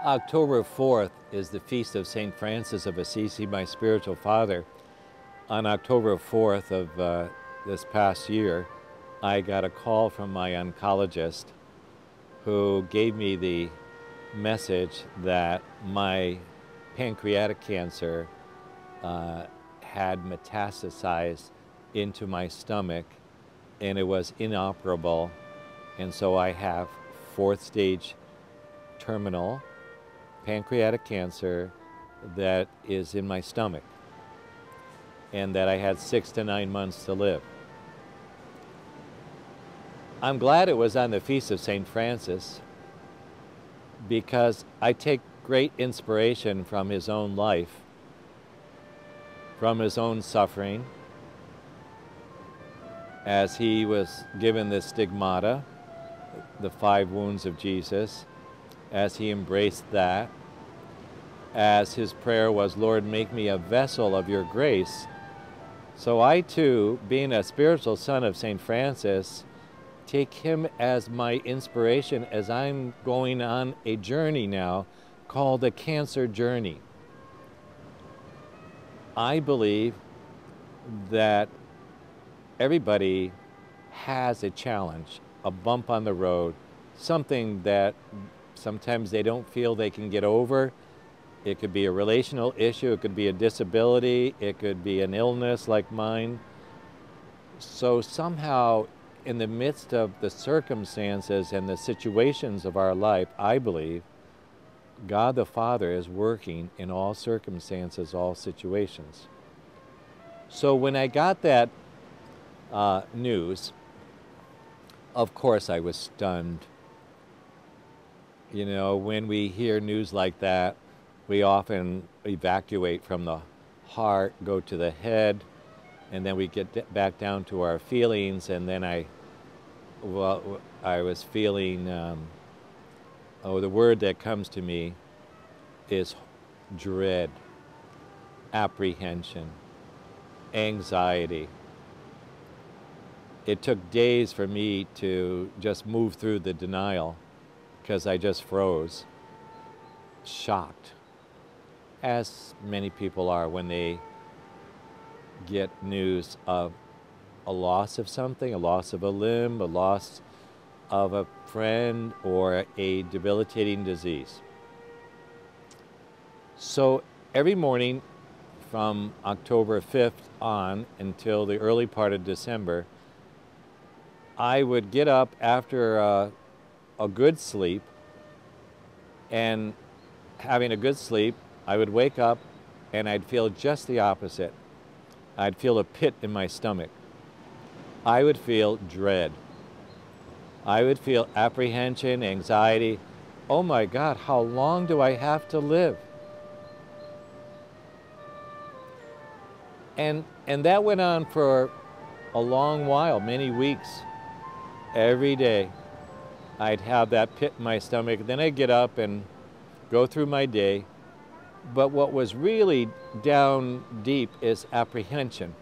October 4th is the feast of St. Francis of Assisi, my spiritual father. On October 4th of this past year, I got a call from my oncologist who gave me the message that my pancreatic cancer had metastasized into my stomach and it was inoperable, and so I have 4th stage terminal pancreatic cancer that is in my stomach, and that I had 6 to 9 months to live. I'm glad it was on the Feast of St. Francis because I take great inspiration from his own life, from his own suffering, as he was given the stigmata, the 5 wounds of Jesus, as he embraced that, as his prayer was, Lord, make me a vessel of your grace. So I too, being a spiritual son of St. Francis, take him as my inspiration as I'm going on a journey now called the cancer journey. I believe that everybody has a challenge, a bump on the road, something that sometimes they don't feel they can get over. It could be a relational issue, it could be a disability, it could be an illness like mine. So somehow, in the midst of the circumstances and the situations of our life, I believe God the Father is working in all circumstances, all situations. So when I got that news, of course I was stunned. You know, when we hear news like that, we often evacuate from the heart, go to the head, and then we get back down to our feelings. And then I was feeling, the word that comes to me is dread, apprehension, anxiety. It took days for me to just move through the denial because I just froze, shocked, as many people are when they get news of a loss of something, a loss of a limb, a loss of a friend, or a debilitating disease. So every morning from October 5th on until the early part of December, I would get up after a good sleep, and having a good sleep, I would wake up and I'd feel just the opposite. I'd feel a pit in my stomach. I would feel dread. I would feel apprehension, anxiety. Oh my God, how long do I have to live? And that went on for a long while, many weeks. Every day I'd have that pit in my stomach. Then I'd get up and go through my day. But what was really down deep is apprehension.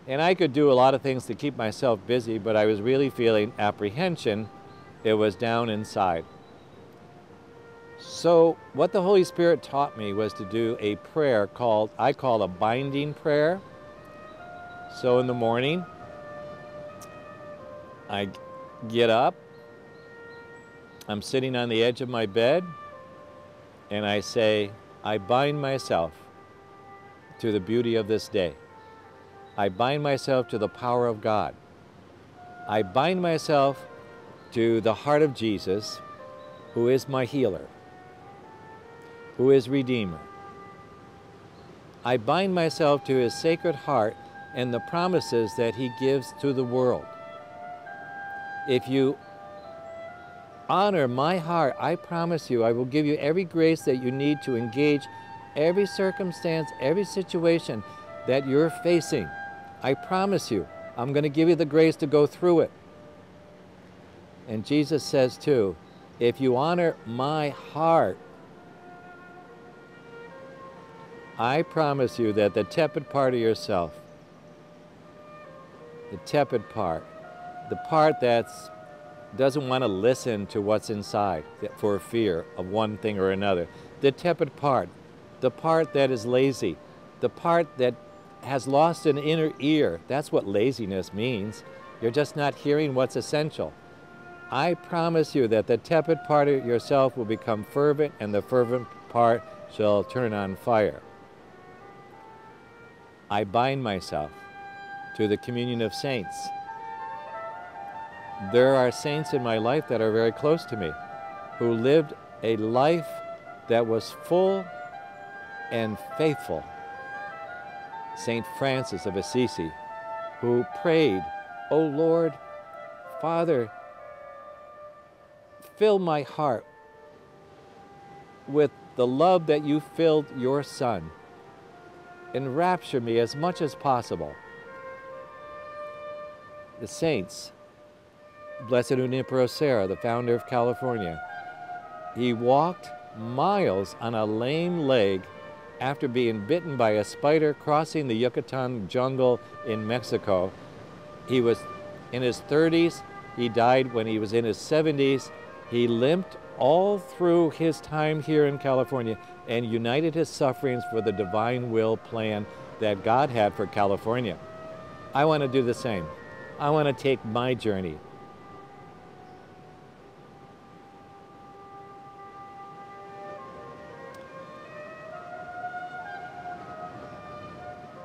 And I could do a lot of things to keep myself busy, but I was really feeling apprehension. It was down inside. So what the Holy Spirit taught me was to do a prayer I call a binding prayer. So in the morning, I get up, I'm sitting on the edge of my bed, and I say, I bind myself to the beauty of this day. I bind myself to the power of God. I bind myself to the heart of Jesus, who is my healer, who is Redeemer. I bind myself to his sacred heart and the promises that he gives to the world. If you honor my heart, I promise you, I will give you every grace that you need to engage every circumstance, every situation that you're facing. I promise you, I'm going to give you the grace to go through it. And Jesus says too, if you honor my heart, I promise you that the tepid part of yourself, the tepid part, the part that's doesn't want to listen to what's inside for fear of one thing or another. The tepid part, the part that is lazy, the part that has lost an inner ear, that's what laziness means. You're just not hearing what's essential. I promise you that the tepid part of yourself will become fervent, and the fervent part shall turn on fire. I bind myself to the communion of saints. There are saints in my life that are very close to me, who lived a life that was full and faithful. Saint Francis of Assisi, who prayed, "O Lord, Father, fill my heart with the love that you filled your Son. Enrapture me as much as possible." The saints, Blessed Junipero Serra, the founder of California, he walked miles on a lame leg after being bitten by a spider crossing the Yucatan jungle in Mexico. He was in his 30s. He died when he was in his 70s. He limped all through his time here in California and united his sufferings for the divine will plan that God had for California. I want to do the same. I want to take my journey.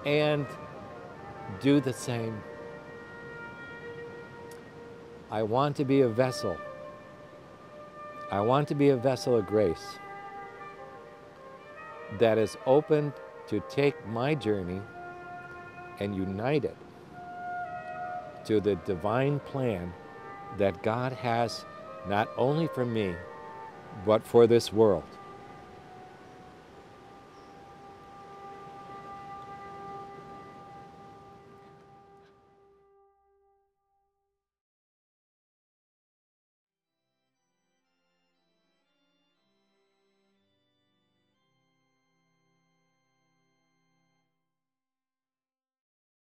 And do the same. I want to be a vessel. I want to be a vessel of grace that is open to take my journey and unite it to the divine plan that God has not only for me, but for this world.